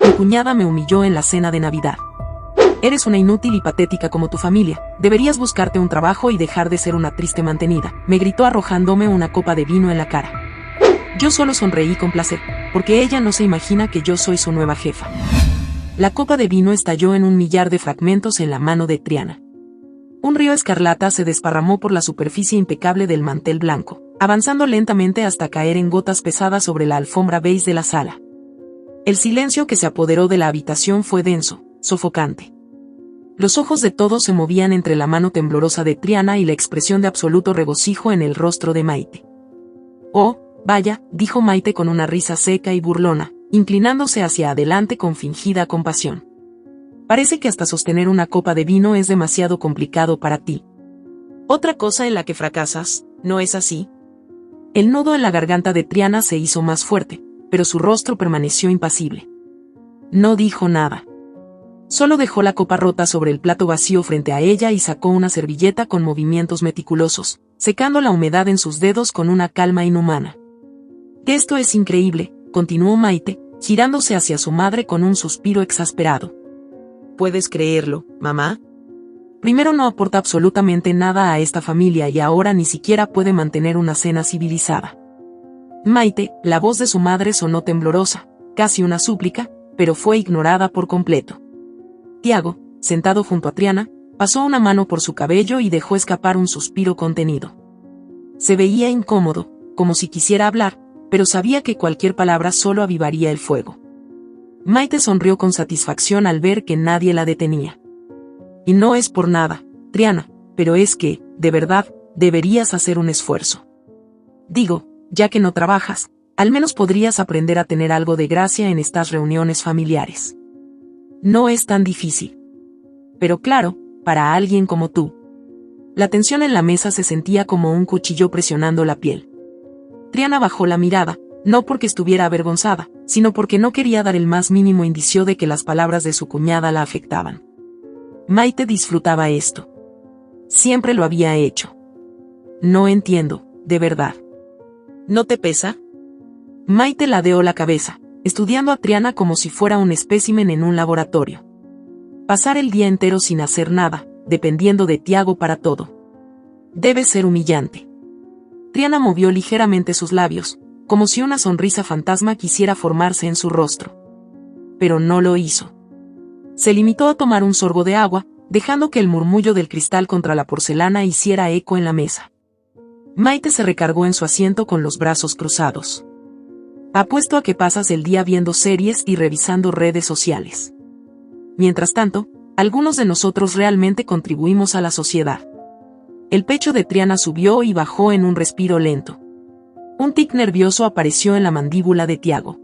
Mi cuñada me humilló en la cena de Navidad. Eres una inútil y patética como tu familia. Deberías buscarte un trabajo y dejar de ser una triste mantenida, me gritó arrojándome una copa de vino en la cara. Yo solo sonreí con placer, porque ella no se imagina que yo soy su nueva jefa. La copa de vino estalló en un millar de fragmentos en la mano de Triana. Un río escarlata se desparramó por la superficie impecable del mantel blanco, avanzando lentamente hasta caer en gotas pesadas sobre la alfombra beige de la sala. El silencio que se apoderó de la habitación fue denso, sofocante. Los ojos de todos se movían entre la mano temblorosa de Triana y la expresión de absoluto regocijo en el rostro de Maite. «Oh, vaya», dijo Maite con una risa seca y burlona, inclinándose hacia adelante con fingida compasión. «Parece que hasta sostener una copa de vino es demasiado complicado para ti. Otra cosa en la que fracasas, ¿no es así?» El nudo en la garganta de Triana se hizo más fuerte, pero su rostro permaneció impasible. No dijo nada. Solo dejó la copa rota sobre el plato vacío frente a ella y sacó una servilleta con movimientos meticulosos, secando la humedad en sus dedos con una calma inhumana. «Esto es increíble», continuó Maite, girándose hacia su madre con un suspiro exasperado. «¿Puedes creerlo, mamá? Primero no aporta absolutamente nada a esta familia y ahora ni siquiera puede mantener una cena civilizada». Maite, la voz de su madre sonó temblorosa, casi una súplica, pero fue ignorada por completo. Tiago, sentado junto a Triana, pasó una mano por su cabello y dejó escapar un suspiro contenido. Se veía incómodo, como si quisiera hablar, pero sabía que cualquier palabra solo avivaría el fuego. Maite sonrió con satisfacción al ver que nadie la detenía. «Y no es por nada, Triana, pero es que, de verdad, deberías hacer un esfuerzo. Digo, ya que no trabajas, al menos podrías aprender a tener algo de gracia en estas reuniones familiares. No es tan difícil. Pero claro, para alguien como tú». La tensión en la mesa se sentía como un cuchillo presionando la piel. Triana bajó la mirada, no porque estuviera avergonzada, sino porque no quería dar el más mínimo indicio de que las palabras de su cuñada la afectaban. Maite disfrutaba esto. Siempre lo había hecho. «No entiendo, de verdad. ¿No te pesa?» Maite ladeó la cabeza, estudiando a Triana como si fuera un espécimen en un laboratorio. Pasar el día entero sin hacer nada, dependiendo de Tiago para todo. Debe ser humillante. Triana movió ligeramente sus labios, como si una sonrisa fantasma quisiera formarse en su rostro. Pero no lo hizo. Se limitó a tomar un sorbo de agua, dejando que el murmullo del cristal contra la porcelana hiciera eco en la mesa. Maite se recargó en su asiento con los brazos cruzados. «Apuesto a que pasas el día viendo series y revisando redes sociales. Mientras tanto, algunos de nosotros realmente contribuimos a la sociedad». El pecho de Triana subió y bajó en un respiro lento. Un tic nervioso apareció en la mandíbula de Tiago.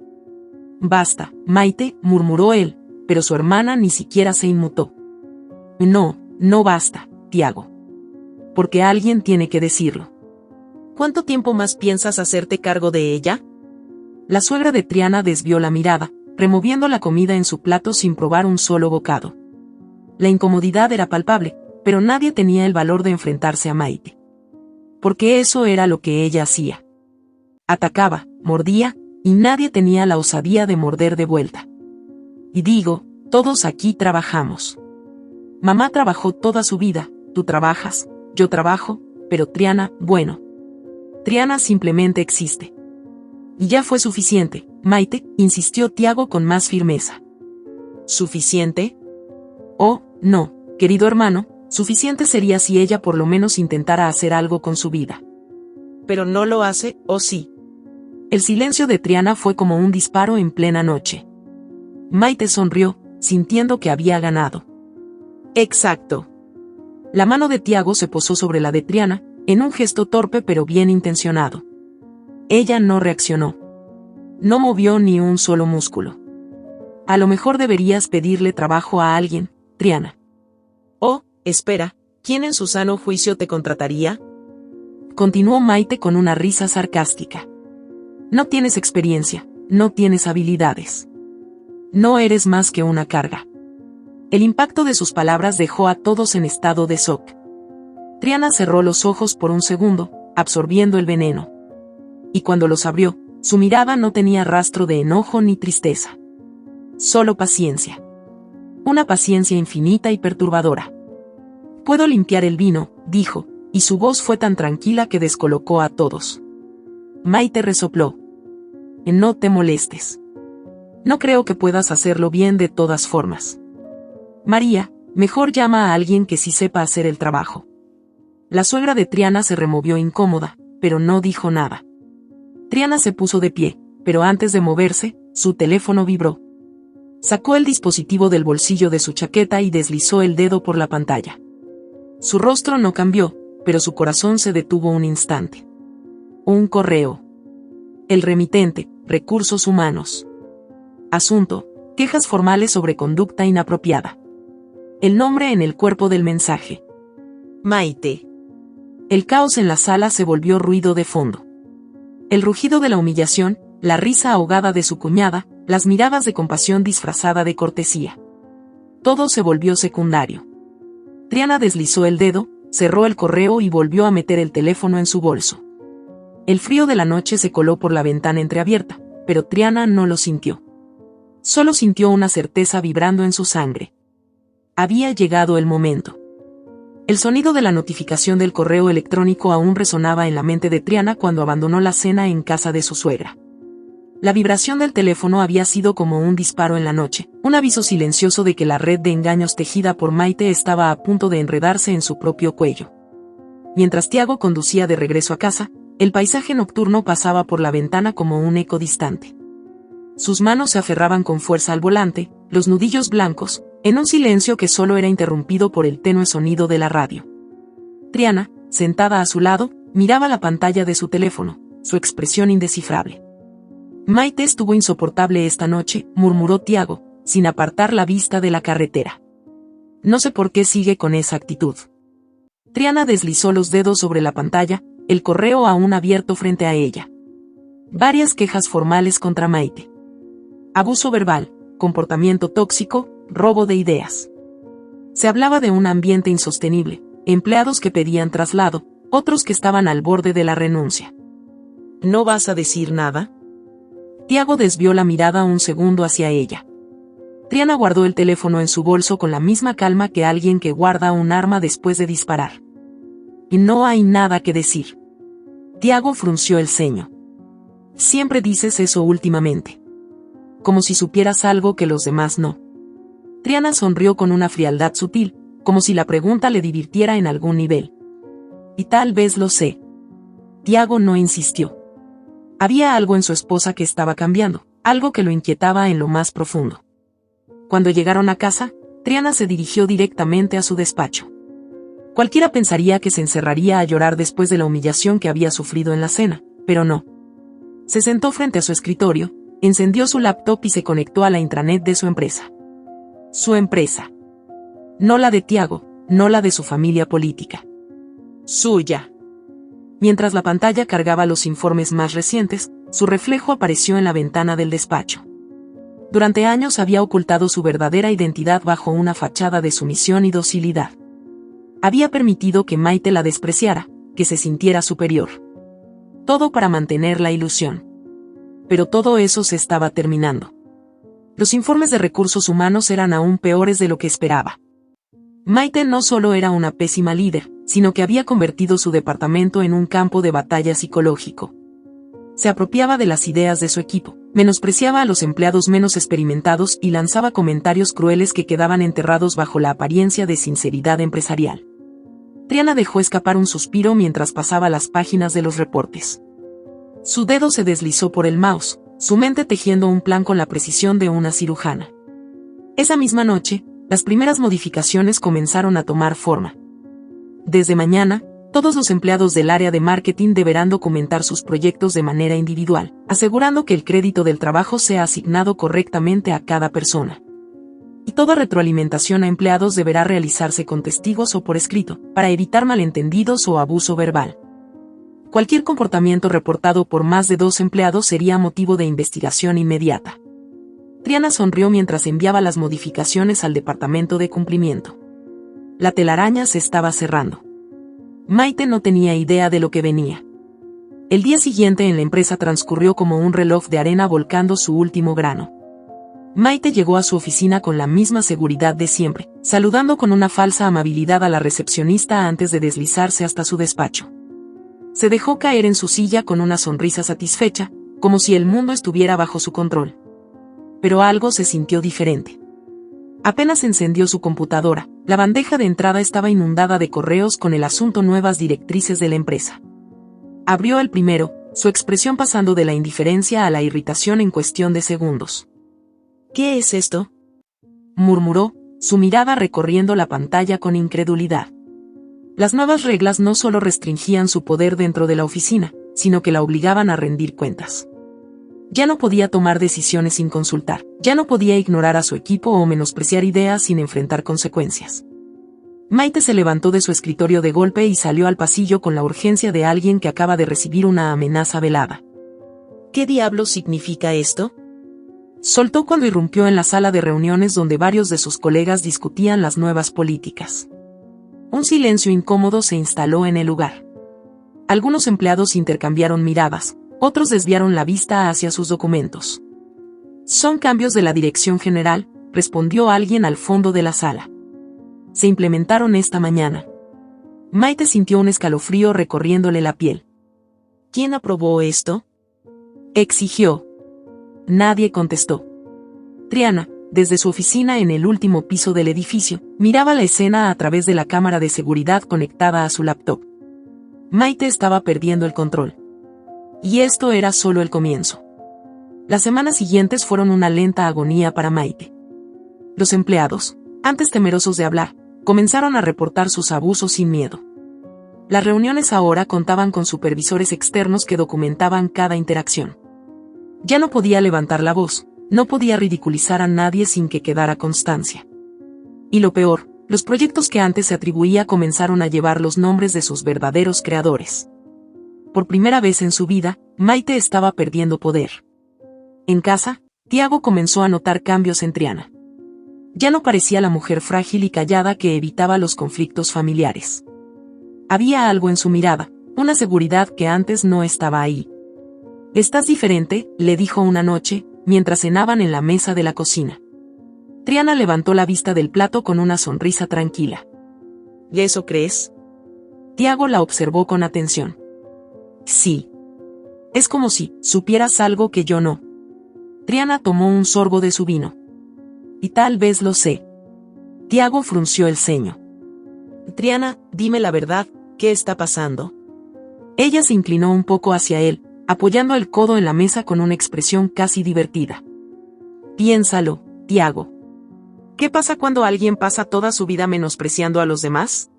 «Basta, Maite», murmuró él, pero su hermana ni siquiera se inmutó. «No, no basta, Tiago. Porque alguien tiene que decirlo». «¿Cuánto tiempo más piensas hacerte cargo de ella?» La suegra de Triana desvió la mirada, removiendo la comida en su plato sin probar un solo bocado. La incomodidad era palpable, pero nadie tenía el valor de enfrentarse a Maite. Porque eso era lo que ella hacía. Atacaba, mordía, y nadie tenía la osadía de morder de vuelta. Y digo, todos aquí trabajamos. Mamá trabajó toda su vida, tú trabajas, yo trabajo, pero Triana, bueno. Triana simplemente existe. Y ya fue suficiente, Maite, insistió Tiago con más firmeza. ¿Suficiente? Oh, no, querido hermano, suficiente sería si ella por lo menos intentara hacer algo con su vida. Pero no lo hace, ¿o sí? El silencio de Triana fue como un disparo en plena noche. Maite sonrió, sintiendo que había ganado. Exacto. La mano de Tiago se posó sobre la de Triana, en un gesto torpe pero bien intencionado. Ella no reaccionó. No movió ni un solo músculo. A lo mejor deberías pedirle trabajo a alguien, Triana. Oh, espera, ¿quién en su sano juicio te contrataría? Continuó Maite con una risa sarcástica. No tienes experiencia, no tienes habilidades. No eres más que una carga. El impacto de sus palabras dejó a todos en estado de shock. Triana cerró los ojos por un segundo, absorbiendo el veneno. Y cuando los abrió, su mirada no tenía rastro de enojo ni tristeza. Solo paciencia. Una paciencia infinita y perturbadora. Puedo limpiar el vino, dijo, y su voz fue tan tranquila que descolocó a todos. Maite resopló. No te molestes. No creo que puedas hacerlo bien de todas formas. María, mejor llama a alguien que sí sepa hacer el trabajo. La suegra de Triana se removió incómoda, pero no dijo nada. Triana se puso de pie, pero antes de moverse, su teléfono vibró. Sacó el dispositivo del bolsillo de su chaqueta y deslizó el dedo por la pantalla. Su rostro no cambió, pero su corazón se detuvo un instante. Un correo. El remitente, Recursos Humanos. Asunto, quejas formales sobre conducta inapropiada. El nombre en el cuerpo del mensaje. Maite. El caos en la sala se volvió ruido de fondo. El rugido de la humillación, la risa ahogada de su cuñada, las miradas de compasión disfrazada de cortesía. Todo se volvió secundario. Triana deslizó el dedo, cerró el correo y volvió a meter el teléfono en su bolso. El frío de la noche se coló por la ventana entreabierta, pero Triana no lo sintió. Solo sintió una certeza vibrando en su sangre. Había llegado el momento. El sonido de la notificación del correo electrónico aún resonaba en la mente de Triana cuando abandonó la cena en casa de su suegra. La vibración del teléfono había sido como un disparo en la noche, un aviso silencioso de que la red de engaños tejida por Maite estaba a punto de enredarse en su propio cuello. Mientras Tiago conducía de regreso a casa, el paisaje nocturno pasaba por la ventana como un eco distante. Sus manos se aferraban con fuerza al volante, los nudillos blancos, en un silencio que solo era interrumpido por el tenue sonido de la radio. Triana, sentada a su lado, miraba la pantalla de su teléfono, su expresión indescifrable. Maite estuvo insoportable esta noche, murmuró Tiago, sin apartar la vista de la carretera. No sé por qué sigue con esa actitud. Triana deslizó los dedos sobre la pantalla, el correo aún abierto frente a ella. Varias quejas formales contra Maite. Abuso verbal, comportamiento tóxico, robo de ideas. Se hablaba de un ambiente insostenible, empleados que pedían traslado, otros que estaban al borde de la renuncia. ¿No vas a decir nada? Tiago desvió la mirada un segundo hacia ella. Triana guardó el teléfono en su bolso con la misma calma que alguien que guarda un arma después de disparar. Y no hay nada que decir. Tiago frunció el ceño. Siempre dices eso últimamente. Como si supieras algo que los demás no. Triana sonrió con una frialdad sutil, como si la pregunta le divirtiera en algún nivel. Y tal vez lo sé. Tiago no insistió. Había algo en su esposa que estaba cambiando, algo que lo inquietaba en lo más profundo. Cuando llegaron a casa, Triana se dirigió directamente a su despacho. Cualquiera pensaría que se encerraría a llorar después de la humillación que había sufrido en la cena, pero no. Se sentó frente a su escritorio, encendió su laptop y se conectó a la intranet de su empresa. Su empresa. No la de Tiago, no la de su familia política. Suya. Mientras la pantalla cargaba los informes más recientes, su reflejo apareció en la ventana del despacho. Durante años había ocultado su verdadera identidad bajo una fachada de sumisión y docilidad. Había permitido que Maite la despreciara, que se sintiera superior. Todo para mantener la ilusión. Pero todo eso se estaba terminando. Los informes de recursos humanos eran aún peores de lo que esperaba. Maite no solo era una pésima líder, sino que había convertido su departamento en un campo de batalla psicológico. Se apropiaba de las ideas de su equipo, menospreciaba a los empleados menos experimentados y lanzaba comentarios crueles que quedaban enterrados bajo la apariencia de sinceridad empresarial. Triana dejó escapar un suspiro mientras pasaba las páginas de los reportes. Su dedo se deslizó por el mouse, su mente tejiendo un plan con la precisión de una cirujana. Esa misma noche, las primeras modificaciones comenzaron a tomar forma. Desde mañana, todos los empleados del área de marketing deberán documentar sus proyectos de manera individual, asegurando que el crédito del trabajo sea asignado correctamente a cada persona. Y toda retroalimentación a empleados deberá realizarse con testigos o por escrito, para evitar malentendidos o abuso verbal. Cualquier comportamiento reportado por más de 2 empleados sería motivo de investigación inmediata. Triana sonrió mientras enviaba las modificaciones al departamento de cumplimiento. La telaraña se estaba cerrando. Maite no tenía idea de lo que venía. El día siguiente en la empresa transcurrió como un reloj de arena volcando su último grano. Maite llegó a su oficina con la misma seguridad de siempre, saludando con una falsa amabilidad a la recepcionista antes de deslizarse hasta su despacho. Se dejó caer en su silla con una sonrisa satisfecha, como si el mundo estuviera bajo su control. Pero algo se sintió diferente. Apenas encendió su computadora, la bandeja de entrada estaba inundada de correos con el asunto nuevas directrices de la empresa. Abrió el primero, su expresión pasando de la indiferencia a la irritación en cuestión de segundos. ¿Qué es esto?, murmuró, su mirada recorriendo la pantalla con incredulidad. Las nuevas reglas no solo restringían su poder dentro de la oficina, sino que la obligaban a rendir cuentas. Ya no podía tomar decisiones sin consultar, ya no podía ignorar a su equipo o menospreciar ideas sin enfrentar consecuencias. Maite se levantó de su escritorio de golpe y salió al pasillo con la urgencia de alguien que acaba de recibir una amenaza velada. ¿Qué diablos significa esto?, soltó cuando irrumpió en la sala de reuniones donde varios de sus colegas discutían las nuevas políticas. Un silencio incómodo se instaló en el lugar. Algunos empleados intercambiaron miradas, otros desviaron la vista hacia sus documentos. Son cambios de la dirección general, respondió alguien al fondo de la sala. Se implementaron esta mañana. Maite sintió un escalofrío recorriéndole la piel. ¿Quién aprobó esto?, exigió. Nadie contestó. Triana, desde su oficina en el último piso del edificio, miraba la escena a través de la cámara de seguridad conectada a su laptop. Maite estaba perdiendo el control. Y esto era solo el comienzo. Las semanas siguientes fueron una lenta agonía para Maite. Los empleados, antes temerosos de hablar, comenzaron a reportar sus abusos sin miedo. Las reuniones ahora contaban con supervisores externos que documentaban cada interacción. Ya no podía levantar la voz, no podía ridiculizar a nadie sin que quedara constancia. Y lo peor, los proyectos que antes se atribuía comenzaron a llevar los nombres de sus verdaderos creadores. Por primera vez en su vida, Maite estaba perdiendo poder. En casa, Tiago comenzó a notar cambios en Triana. Ya no parecía la mujer frágil y callada que evitaba los conflictos familiares. Había algo en su mirada, una seguridad que antes no estaba ahí. «Estás diferente», le dijo una noche, mientras cenaban en la mesa de la cocina. Triana levantó la vista del plato con una sonrisa tranquila. ¿Y eso crees?, Tiago la observó con atención. Sí. Es como si supieras algo que yo no. Triana tomó un sorbo de su vino. Y tal vez lo sé. Tiago frunció el ceño. Triana, dime la verdad, ¿qué está pasando? Ella se inclinó un poco hacia él, apoyando el codo en la mesa con una expresión casi divertida. Piénsalo, Tiago. ¿Qué pasa cuando alguien pasa toda su vida menospreciando a los demás?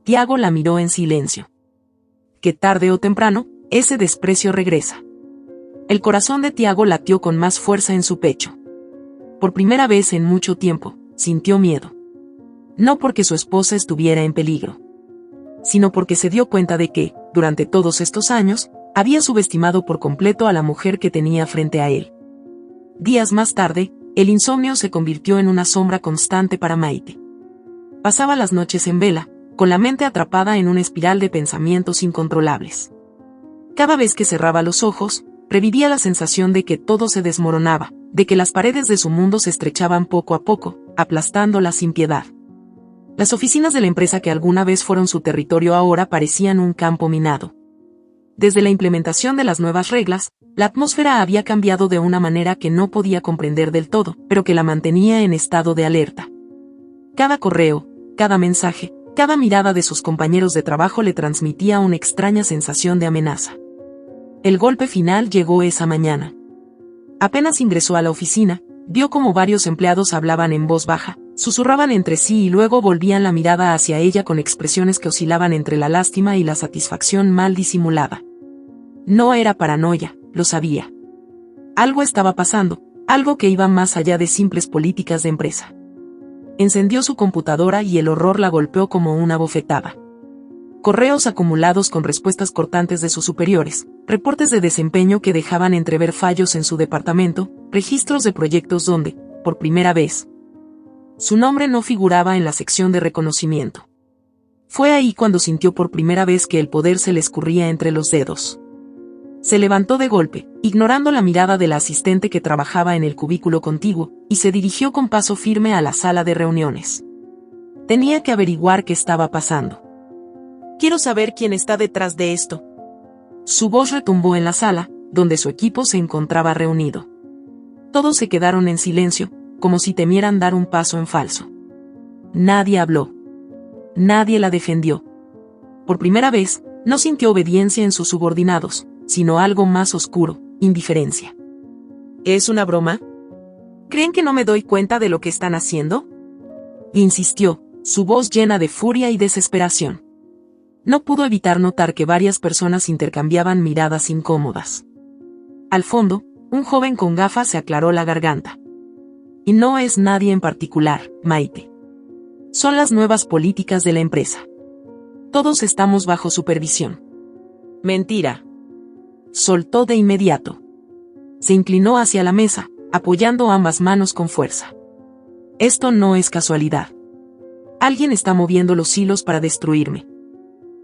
Tiago la miró en silencio. Que tarde o temprano, ese desprecio regresa. El corazón de Tiago latió con más fuerza en su pecho. Por primera vez en mucho tiempo, sintió miedo. No porque su esposa estuviera en peligro, sino porque se dio cuenta de que, durante todos estos años, había subestimado por completo a la mujer que tenía frente a él. Días más tarde, el insomnio se convirtió en una sombra constante para Maite. Pasaba las noches en vela, con la mente atrapada en una espiral de pensamientos incontrolables. Cada vez que cerraba los ojos, revivía la sensación de que todo se desmoronaba, de que las paredes de su mundo se estrechaban poco a poco, aplastándola sin piedad. Las oficinas de la empresa que alguna vez fueron su territorio ahora parecían un campo minado. Desde la implementación de las nuevas reglas, la atmósfera había cambiado de una manera que no podía comprender del todo, pero que la mantenía en estado de alerta. Cada correo, cada mensaje, cada mirada de sus compañeros de trabajo le transmitía una extraña sensación de amenaza. El golpe final llegó esa mañana. Apenas ingresó a la oficina, vio como varios empleados hablaban en voz baja, susurraban entre sí y luego volvían la mirada hacia ella con expresiones que oscilaban entre la lástima y la satisfacción mal disimulada. No era paranoia, lo sabía. Algo estaba pasando, algo que iba más allá de simples políticas de empresa. Encendió su computadora y el horror la golpeó como una bofetada. Correos acumulados con respuestas cortantes de sus superiores, reportes de desempeño que dejaban entrever fallos en su departamento, registros de proyectos donde, por primera vez, su nombre no figuraba en la sección de reconocimiento. Fue ahí cuando sintió por primera vez que el poder se le escurría entre los dedos. Se levantó de golpe, ignorando la mirada de la asistente que trabajaba en el cubículo contiguo, y se dirigió con paso firme a la sala de reuniones. Tenía que averiguar qué estaba pasando. Quiero saber quién está detrás de esto. Su voz retumbó en la sala, donde su equipo se encontraba reunido. Todos se quedaron en silencio, como si temieran dar un paso en falso. Nadie habló. Nadie la defendió. Por primera vez, no sintió obediencia en sus subordinados, sino algo más oscuro, indiferencia. ¿Es una broma? ¿Creen que no me doy cuenta de lo que están haciendo? Insistió, su voz llena de furia y desesperación. No pudo evitar notar que varias personas intercambiaban miradas incómodas. Al fondo, un joven con gafas se aclaró la garganta. Y no es nadie en particular, Maite. Son las nuevas políticas de la empresa. Todos estamos bajo supervisión. Mentira. Soltó de inmediato. Se inclinó hacia la mesa, apoyando ambas manos con fuerza. Esto no es casualidad. Alguien está moviendo los hilos para destruirme.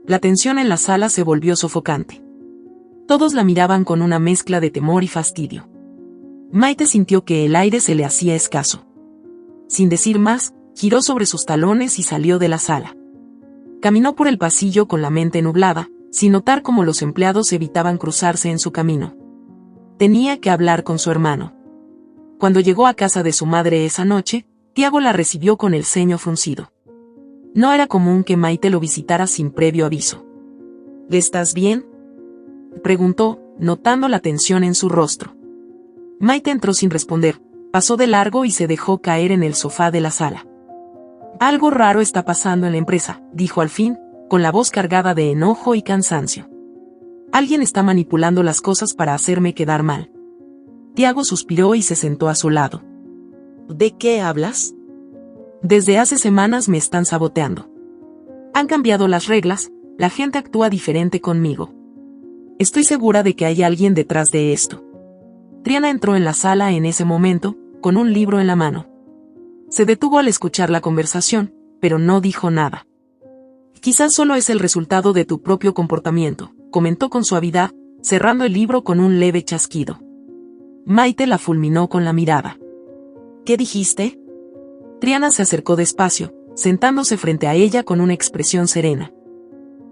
La tensión en la sala se volvió sofocante. Todos la miraban con una mezcla de temor y fastidio. Maite sintió que el aire se le hacía escaso. Sin decir más, giró sobre sus talones y salió de la sala. Caminó por el pasillo con la mente nublada, sin notar cómo los empleados evitaban cruzarse en su camino. Tenía que hablar con su hermano. Cuando llegó a casa de su madre esa noche, Tiago la recibió con el ceño fruncido. No era común que Maite lo visitara sin previo aviso. ¿Estás bien?, preguntó, notando la tensión en su rostro. Maite entró sin responder, pasó de largo y se dejó caer en el sofá de la sala. Algo raro está pasando en la empresa, dijo al fin, con la voz cargada de enojo y cansancio. Alguien está manipulando las cosas para hacerme quedar mal. Tiago suspiró y se sentó a su lado. ¿De qué hablas? Desde hace semanas me están saboteando. Han cambiado las reglas, la gente actúa diferente conmigo. Estoy segura de que hay alguien detrás de esto. Triana entró en la sala en ese momento, con un libro en la mano. Se detuvo al escuchar la conversación, pero no dijo nada. Quizás solo es el resultado de tu propio comportamiento, comentó con suavidad, cerrando el libro con un leve chasquido. Maite la fulminó con la mirada. ¿Qué dijiste? Triana se acercó despacio, sentándose frente a ella con una expresión serena.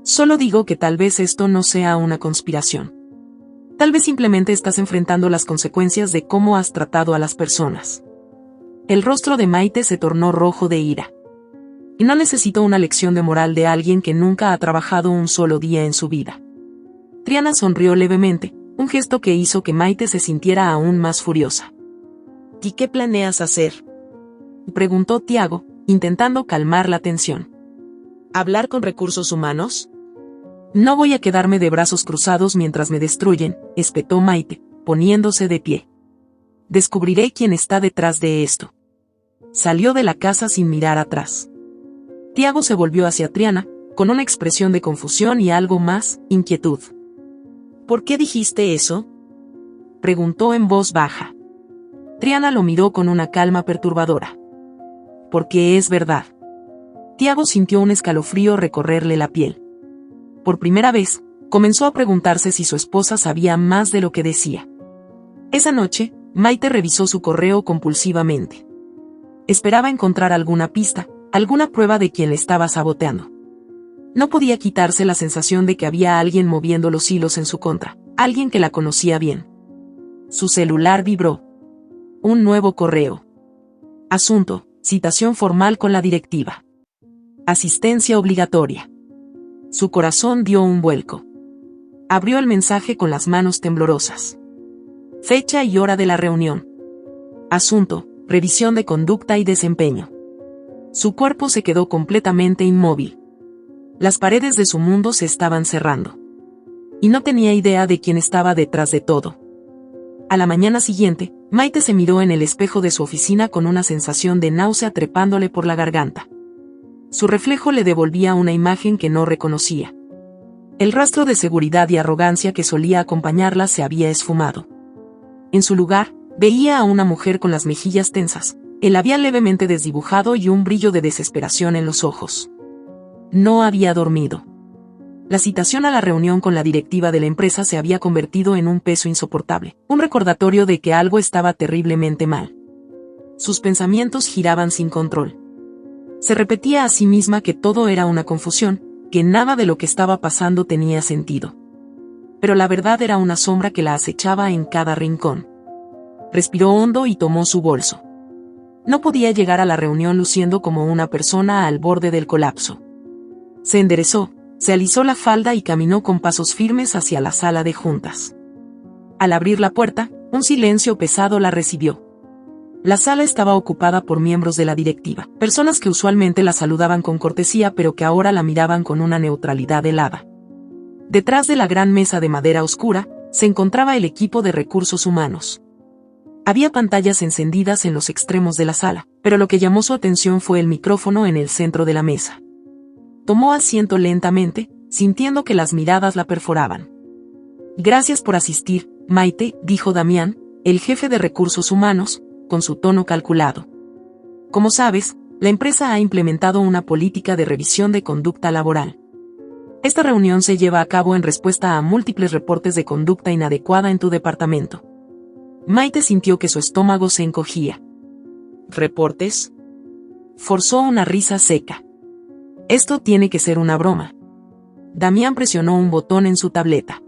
Solo digo que tal vez esto no sea una conspiración. Tal vez simplemente estás enfrentando las consecuencias de cómo has tratado a las personas. El rostro de Maite se tornó rojo de ira. Y no necesito una lección de moral de alguien que nunca ha trabajado un solo día en su vida. Triana sonrió levemente, un gesto que hizo que Maite se sintiera aún más furiosa. ¿Y qué planeas hacer?, preguntó Tiago, intentando calmar la tensión. ¿Hablar con recursos humanos? No voy a quedarme de brazos cruzados mientras me destruyen, espetó Maite, poniéndose de pie. Descubriré quién está detrás de esto. Salió de la casa sin mirar atrás. Tiago se volvió hacia Triana, con una expresión de confusión y algo más, inquietud. ¿Por qué dijiste eso?, preguntó en voz baja. Triana lo miró con una calma perturbadora. Porque es verdad. Tiago sintió un escalofrío recorrerle la piel. Por primera vez, comenzó a preguntarse si su esposa sabía más de lo que decía. Esa noche, Maite revisó su correo compulsivamente. Esperaba encontrar alguna pista, alguna prueba de quien le estaba saboteando. No podía quitarse la sensación de que había alguien moviendo los hilos en su contra, alguien que la conocía bien. Su celular vibró. Un nuevo correo. Asunto: citación formal con la directiva. Asistencia obligatoria. Su corazón dio un vuelco. Abrió el mensaje con las manos temblorosas. Fecha y hora de la reunión. Asunto: revisión de conducta y desempeño. Su cuerpo se quedó completamente inmóvil. Las paredes de su mundo se estaban cerrando. Y no tenía idea de quién estaba detrás de todo. A la mañana siguiente, Maite se miró en el espejo de su oficina con una sensación de náusea trepándole por la garganta. Su reflejo le devolvía una imagen que no reconocía. El rastro de seguridad y arrogancia que solía acompañarla se había esfumado. En su lugar, veía a una mujer con las mejillas tensas, el labial levemente desdibujado y un brillo de desesperación en los ojos. No había dormido. La citación a la reunión con la directiva de la empresa se había convertido en un peso insoportable, un recordatorio de que algo estaba terriblemente mal. Sus pensamientos giraban sin control. Se repetía a sí misma que todo era una confusión, que nada de lo que estaba pasando tenía sentido. Pero la verdad era una sombra que la acechaba en cada rincón. Respiró hondo y tomó su bolso. No podía llegar a la reunión luciendo como una persona al borde del colapso. Se enderezó, se alisó la falda y caminó con pasos firmes hacia la sala de juntas. Al abrir la puerta, un silencio pesado la recibió. La sala estaba ocupada por miembros de la directiva, personas que usualmente la saludaban con cortesía pero que ahora la miraban con una neutralidad helada. Detrás de la gran mesa de madera oscura, se encontraba el equipo de recursos humanos. Había pantallas encendidas en los extremos de la sala, pero lo que llamó su atención fue el micrófono en el centro de la mesa. Tomó asiento lentamente, sintiendo que las miradas la perforaban. «Gracias por asistir, Maite», dijo Damián, el jefe de recursos humanos, con su tono calculado. «Como sabes, la empresa ha implementado una política de revisión de conducta laboral. Esta reunión se lleva a cabo en respuesta a múltiples reportes de conducta inadecuada en tu departamento». Maite sintió que su estómago se encogía. «¿Reportes?». Forzó una risa seca. «Esto tiene que ser una broma». Damián presionó un botón en su tableta.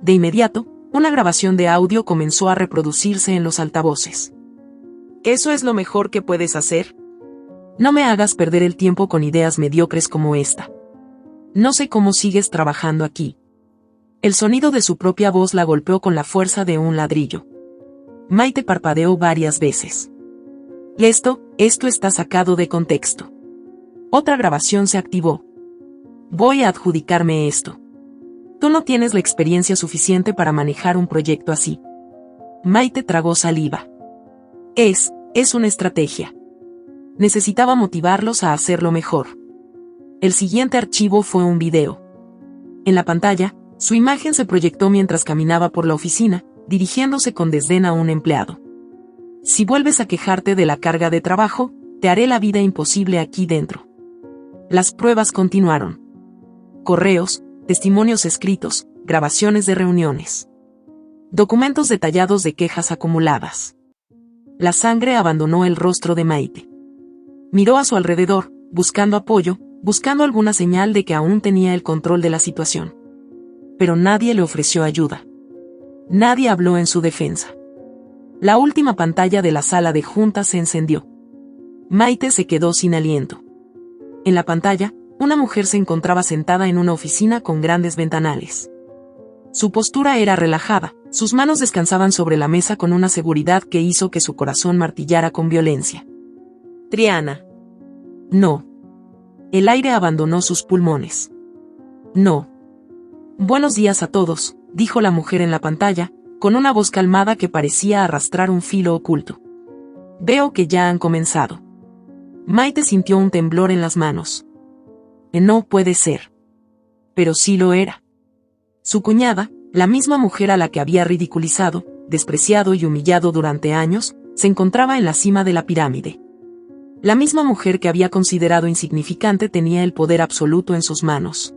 De inmediato, una grabación de audio comenzó a reproducirse en los altavoces. «¿Eso es lo mejor que puedes hacer? No me hagas perder el tiempo con ideas mediocres como esta. No sé cómo sigues trabajando aquí». El sonido de su propia voz la golpeó con la fuerza de un ladrillo. Maite parpadeó varias veces. Esto está sacado de contexto». Otra grabación se activó. «Voy a adjudicarme esto. Tú no tienes la experiencia suficiente para manejar un proyecto así». Maite tragó saliva. Es una estrategia. Necesitaba motivarlos a hacerlo mejor. El siguiente archivo fue un video. En la pantalla, su imagen se proyectó mientras caminaba por la oficina, dirigiéndose con desdén a un empleado. «Si vuelves a quejarte de la carga de trabajo, te haré la vida imposible aquí dentro». Las pruebas continuaron. Correos, testimonios escritos, grabaciones de reuniones. Documentos detallados de quejas acumuladas. La sangre abandonó el rostro de Maite. Miró a su alrededor, buscando apoyo, buscando alguna señal de que aún tenía el control de la situación. Pero nadie le ofreció ayuda. Nadie habló en su defensa. La última pantalla de la sala de juntas se encendió. Maite se quedó sin aliento. En la pantalla, una mujer se encontraba sentada en una oficina con grandes ventanales. Su postura era relajada, sus manos descansaban sobre la mesa con una seguridad que hizo que su corazón martillara con violencia. «Triana». «No». El aire abandonó sus pulmones. «No». «Buenos días a todos», dijo la mujer en la pantalla, con una voz calmada que parecía arrastrar un filo oculto. «Veo que ya han comenzado». Maite sintió un temblor en las manos. No puede ser. Pero sí lo era. Su cuñada, la misma mujer a la que había ridiculizado, despreciado y humillado durante años, se encontraba en la cima de la pirámide. La misma mujer que había considerado insignificante tenía el poder absoluto en sus manos.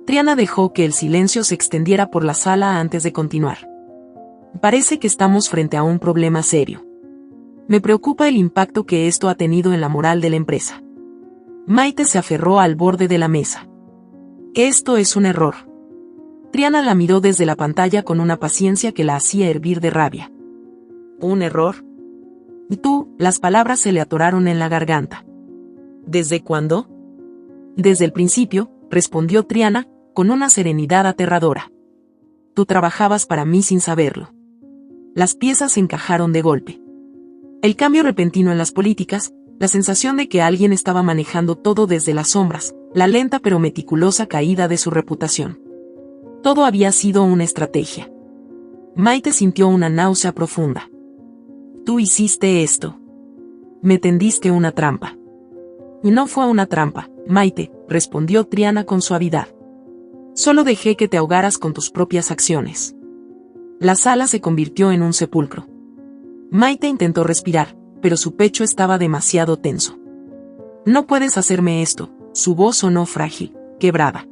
Triana dejó que el silencio se extendiera por la sala antes de continuar. «Parece que estamos frente a un problema serio. Me preocupa el impacto que esto ha tenido en la moral de la empresa». Maite se aferró al borde de la mesa. «Esto es un error». Triana la miró desde la pantalla con una paciencia que la hacía hervir de rabia. «¿Un error?». «Tú», las palabras se le atoraron en la garganta. «¿Desde cuándo?». «Desde el principio», respondió Triana, con una serenidad aterradora. «Tú trabajabas para mí sin saberlo». Las piezas se encajaron de golpe. El cambio repentino en las políticas, la sensación de que alguien estaba manejando todo desde las sombras, la lenta pero meticulosa caída de su reputación. Todo había sido una estrategia. Maite sintió una náusea profunda. «Tú hiciste esto. Me tendiste una trampa». «Y no fue una trampa, Maite», respondió Triana con suavidad. «Solo dejé que te ahogaras con tus propias acciones». La sala se convirtió en un sepulcro. Maite intentó respirar, pero su pecho estaba demasiado tenso. «No puedes hacerme esto», su voz sonó frágil, quebrada.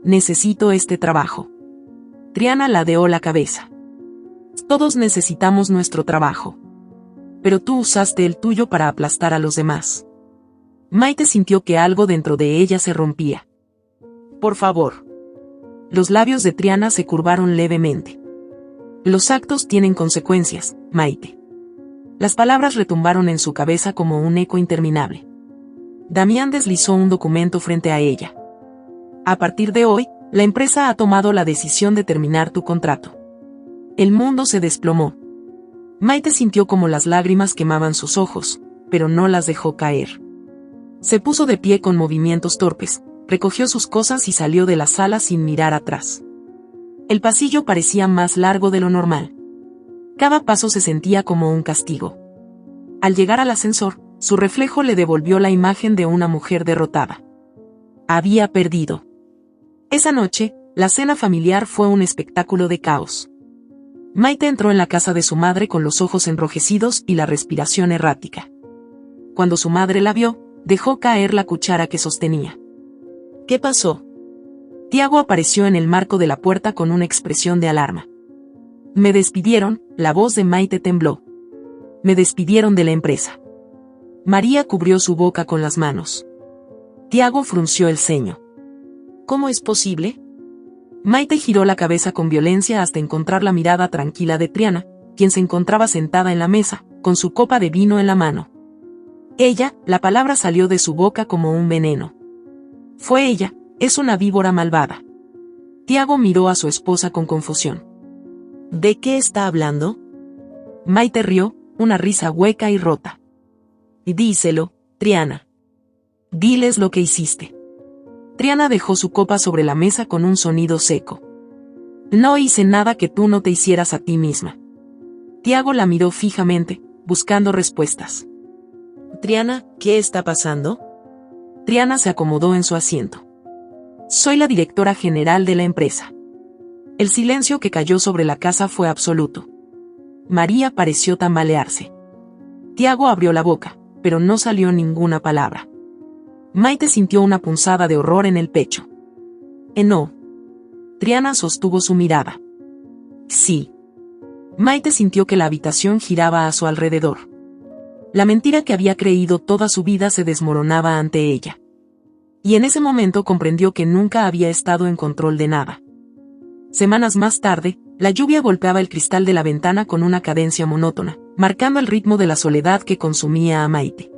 Necesito este trabajo. Triana ladeó la cabeza. Todos necesitamos nuestro trabajo. Pero tú usaste el tuyo para aplastar a los demás. Maite sintió que algo dentro de ella se rompía. Por favor. Los labios de Triana se curvaron levemente. Los actos tienen consecuencias, Maite. Las palabras retumbaron en su cabeza como un eco interminable. Damián deslizó un documento frente a ella. A partir de hoy, la empresa ha tomado la decisión de terminar tu contrato. El mundo se desplomó. Maite sintió como las lágrimas quemaban sus ojos, pero no las dejó caer. Se puso de pie con movimientos torpes, recogió sus cosas y salió de la sala sin mirar atrás. El pasillo parecía más largo de lo normal. Cada paso se sentía como un castigo. Al llegar al ascensor, su reflejo le devolvió la imagen de una mujer derrotada. Había perdido. Esa noche, la cena familiar fue un espectáculo de caos. Maite entró en la casa de su madre con los ojos enrojecidos y la respiración errática. Cuando su madre la vio, dejó caer la cuchara que sostenía. ¿Qué pasó? Tiago apareció en el marco de la puerta con una expresión de alarma. Me despidieron, la voz de Maite tembló. Me despidieron de la empresa. María cubrió su boca con las manos. Tiago frunció el ceño. ¿Cómo es posible? Maite giró la cabeza con violencia hasta encontrar la mirada tranquila de Triana, quien se encontraba sentada en la mesa, con su copa de vino en la mano. Ella, la palabra salió de su boca como un veneno. Fue ella, es una víbora malvada. Tiago miró a su esposa con confusión. ¿De qué está hablando? Maite rió, una risa hueca y rota. Díselo, Triana. Diles lo que hiciste. Triana dejó su copa sobre la mesa con un sonido seco. No hice nada que tú no te hicieras a ti misma. Tiago la miró fijamente, buscando respuestas. Triana, ¿qué está pasando? Triana se acomodó en su asiento. Soy la directora general de la empresa. El silencio que cayó sobre la casa fue absoluto. María pareció tambalearse. Tiago abrió la boca, pero no salió ninguna palabra. Maite sintió una punzada de horror en el pecho. No. Triana sostuvo su mirada. Sí. Maite sintió que la habitación giraba a su alrededor. La mentira que había creído toda su vida se desmoronaba ante ella. Y en ese momento comprendió que nunca había estado en control de nada. Semanas más tarde, la lluvia golpeaba el cristal de la ventana con una cadencia monótona, marcando el ritmo de la soledad que consumía a Maite.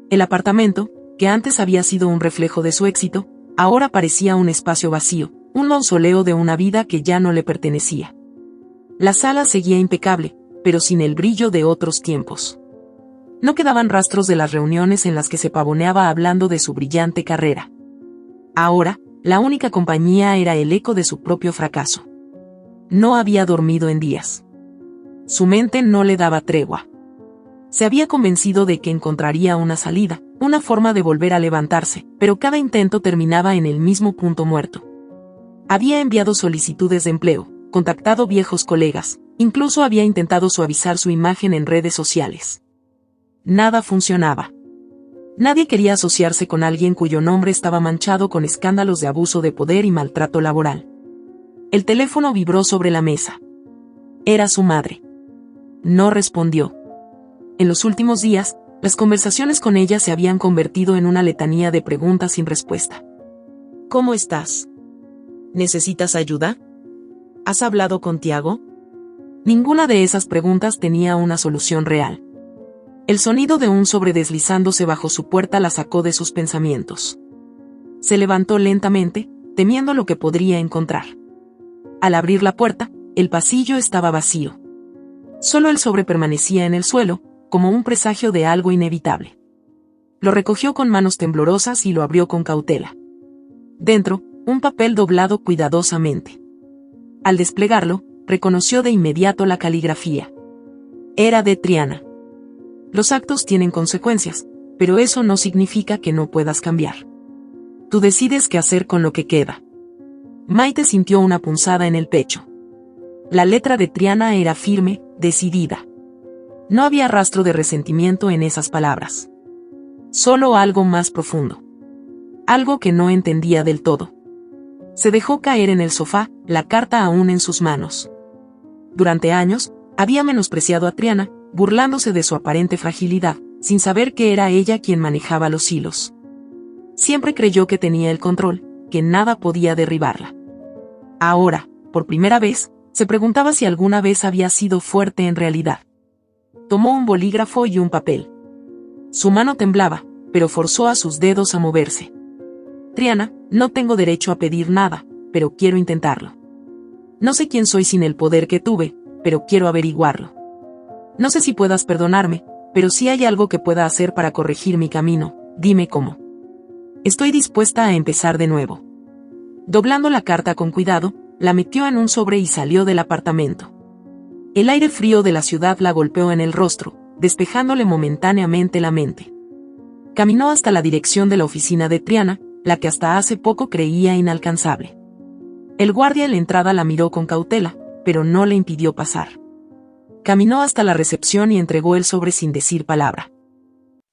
El apartamento, que antes había sido un reflejo de su éxito, ahora parecía un espacio vacío, un mausoleo de una vida que ya no le pertenecía. La sala seguía impecable, pero sin el brillo de otros tiempos. No quedaban rastros de las reuniones en las que se pavoneaba hablando de su brillante carrera. Ahora, la única compañía era el eco de su propio fracaso. No había dormido en días. Su mente no le daba tregua. Se había convencido de que encontraría una salida, una forma de volver a levantarse, pero cada intento terminaba en el mismo punto muerto. Había enviado solicitudes de empleo, contactado viejos colegas, incluso había intentado suavizar su imagen en redes sociales. Nada funcionaba. Nadie quería asociarse con alguien cuyo nombre estaba manchado con escándalos de abuso de poder y maltrato laboral. El teléfono vibró sobre la mesa. Era su madre. No respondió. En los últimos días, las conversaciones con ella se habían convertido en una letanía de preguntas sin respuesta. ¿Cómo estás? ¿Necesitas ayuda? ¿Has hablado con Tiago? Ninguna de esas preguntas tenía una solución real. El sonido de un sobre deslizándose bajo su puerta la sacó de sus pensamientos. Se levantó lentamente, temiendo lo que podría encontrar. Al abrir la puerta, el pasillo estaba vacío. Solo el sobre permanecía en el suelo, como un presagio de algo inevitable. Lo recogió con manos temblorosas y lo abrió con cautela. Dentro, un papel doblado cuidadosamente. Al desplegarlo, reconoció de inmediato la caligrafía. Era de Triana. Los actos tienen consecuencias, pero eso no significa que no puedas cambiar. Tú decides qué hacer con lo que queda. Maite sintió una punzada en el pecho. La letra de Triana era firme, decidida. No había rastro de resentimiento en esas palabras. Solo algo más profundo. Algo que no entendía del todo. Se dejó caer en el sofá, la carta aún en sus manos. Durante años, había menospreciado a Triana, burlándose de su aparente fragilidad, sin saber que era ella quien manejaba los hilos. Siempre creyó que tenía el control, que nada podía derribarla. Ahora, por primera vez, se preguntaba si alguna vez había sido fuerte en realidad. Tomó un bolígrafo y un papel. Su mano temblaba, pero forzó a sus dedos a moverse. Triana, no tengo derecho a pedir nada, pero quiero intentarlo. No sé quién soy sin el poder que tuve, pero quiero averiguarlo. No sé si puedas perdonarme, pero si hay algo que pueda hacer para corregir mi camino, dime cómo. Estoy dispuesta a empezar de nuevo. Doblando la carta con cuidado, la metió en un sobre y salió del apartamento. El aire frío de la ciudad la golpeó en el rostro, despejándole momentáneamente la mente. Caminó hasta la dirección de la oficina de Triana, la que hasta hace poco creía inalcanzable. El guardia en la entrada la miró con cautela, pero no le impidió pasar. Caminó hasta la recepción y entregó el sobre sin decir palabra.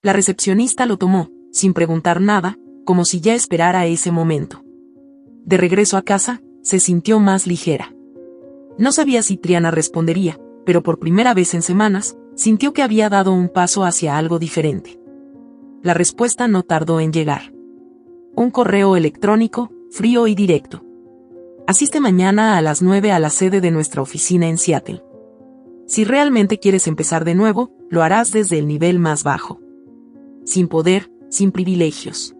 La recepcionista lo tomó, sin preguntar nada, como si ya esperara ese momento. De regreso a casa, se sintió más ligera. No sabía si Triana respondería, pero por primera vez en semanas, sintió que había dado un paso hacia algo diferente. La respuesta no tardó en llegar. Un correo electrónico, frío y directo. Asiste mañana a las 9 a la sede de nuestra oficina en Seattle. Si realmente quieres empezar de nuevo, lo harás desde el nivel más bajo. Sin poder, sin privilegios.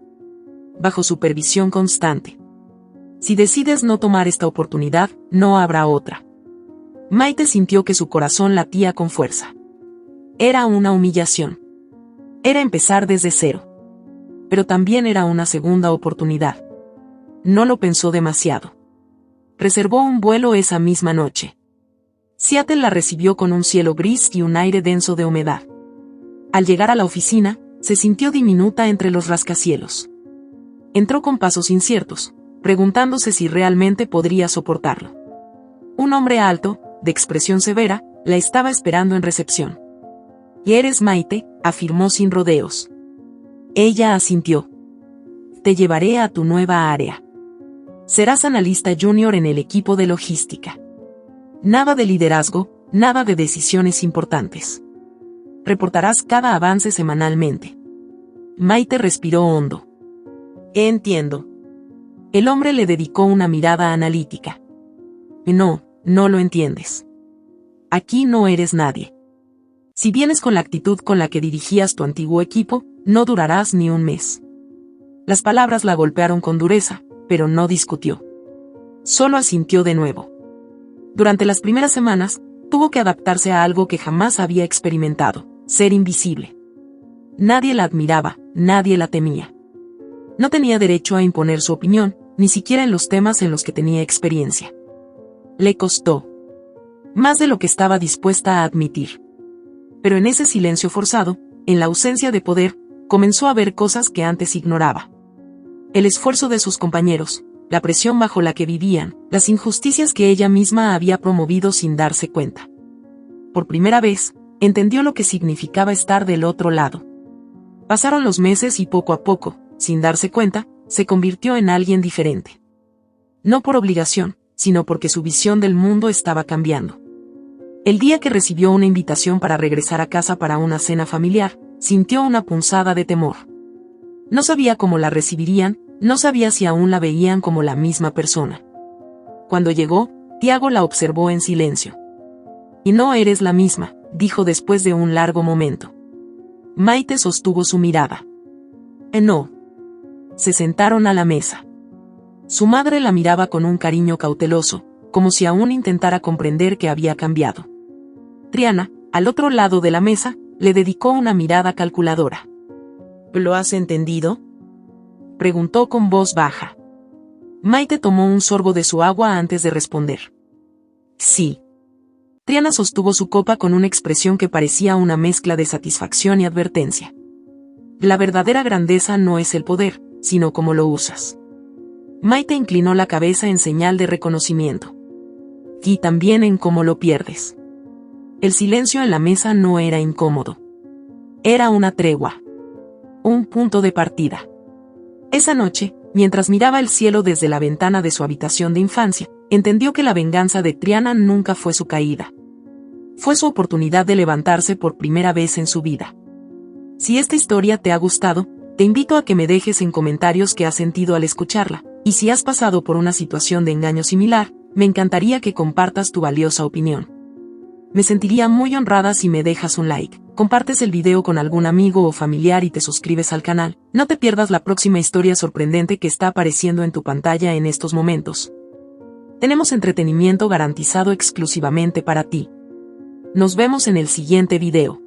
Bajo supervisión constante. Si decides no tomar esta oportunidad, no habrá otra. Maite sintió que su corazón latía con fuerza. Era una humillación. Era empezar desde cero. Pero también era una segunda oportunidad. No lo pensó demasiado. Reservó un vuelo esa misma noche. Seattle la recibió con un cielo gris y un aire denso de humedad. Al llegar a la oficina, se sintió diminuta entre los rascacielos. Entró con pasos inciertos, preguntándose si realmente podría soportarlo. Un hombre alto, de expresión severa, la estaba esperando en recepción. «¿Y eres Maite?», afirmó sin rodeos. Ella asintió. «Te llevaré a tu nueva área. Serás analista junior en el equipo de logística. Nada de liderazgo, nada de decisiones importantes. Reportarás cada avance semanalmente». Maite respiró hondo. «Entiendo». El hombre le dedicó una mirada analítica. «No, no lo entiendes. Aquí no eres nadie. Si vienes con la actitud con la que dirigías tu antiguo equipo, no durarás ni un mes». Las palabras la golpearon con dureza, pero no discutió. Solo asintió de nuevo. Durante las primeras semanas, tuvo que adaptarse a algo que jamás había experimentado, ser invisible. Nadie la admiraba, nadie la temía. No tenía derecho a imponer su opinión, ni siquiera en los temas en los que tenía experiencia. Le costó. Más de lo que estaba dispuesta a admitir. Pero en ese silencio forzado, en la ausencia de poder, comenzó a ver cosas que antes ignoraba. El esfuerzo de sus compañeros, la presión bajo la que vivían, las injusticias que ella misma había promovido sin darse cuenta. Por primera vez, entendió lo que significaba estar del otro lado. Pasaron los meses y poco a poco, sin darse cuenta, se convirtió en alguien diferente. No por obligación, sino porque su visión del mundo estaba cambiando. El día que recibió una invitación para regresar a casa para una cena familiar, sintió una punzada de temor. No sabía cómo la recibirían, no sabía si aún la veían como la misma persona. Cuando llegó, Tiago la observó en silencio. «Y no eres la misma», dijo después de un largo momento. Maite sostuvo su mirada. «No». Se sentaron a la mesa. Su madre la miraba con un cariño cauteloso, como si aún intentara comprender que había cambiado. Triana, al otro lado de la mesa, le dedicó una mirada calculadora. «¿Lo has entendido?», preguntó con voz baja. Maite tomó un sorbo de su agua antes de responder. «Sí». Triana sostuvo su copa con una expresión que parecía una mezcla de satisfacción y advertencia. «La verdadera grandeza no es el poder, sino cómo lo usas». Maite inclinó la cabeza en señal de reconocimiento. «Y también en cómo lo pierdes». El silencio en la mesa no era incómodo. Era una tregua. Un punto de partida. Esa noche, Mientras miraba el cielo desde la ventana de su habitación de infancia, entendió que la venganza de Triana nunca fue su caída. Fue su oportunidad de levantarse por primera vez en su vida. Si esta historia te ha gustado, te invito a que me dejes en comentarios qué has sentido al escucharla, y si has pasado por una situación de engaño similar, me encantaría que compartas tu valiosa opinión. Me sentiría muy honrada si me dejas un like, compartes el video con algún amigo o familiar y te suscribes al canal. No te pierdas la próxima historia sorprendente que está apareciendo en tu pantalla en estos momentos. Tenemos entretenimiento garantizado exclusivamente para ti. Nos vemos en el siguiente video.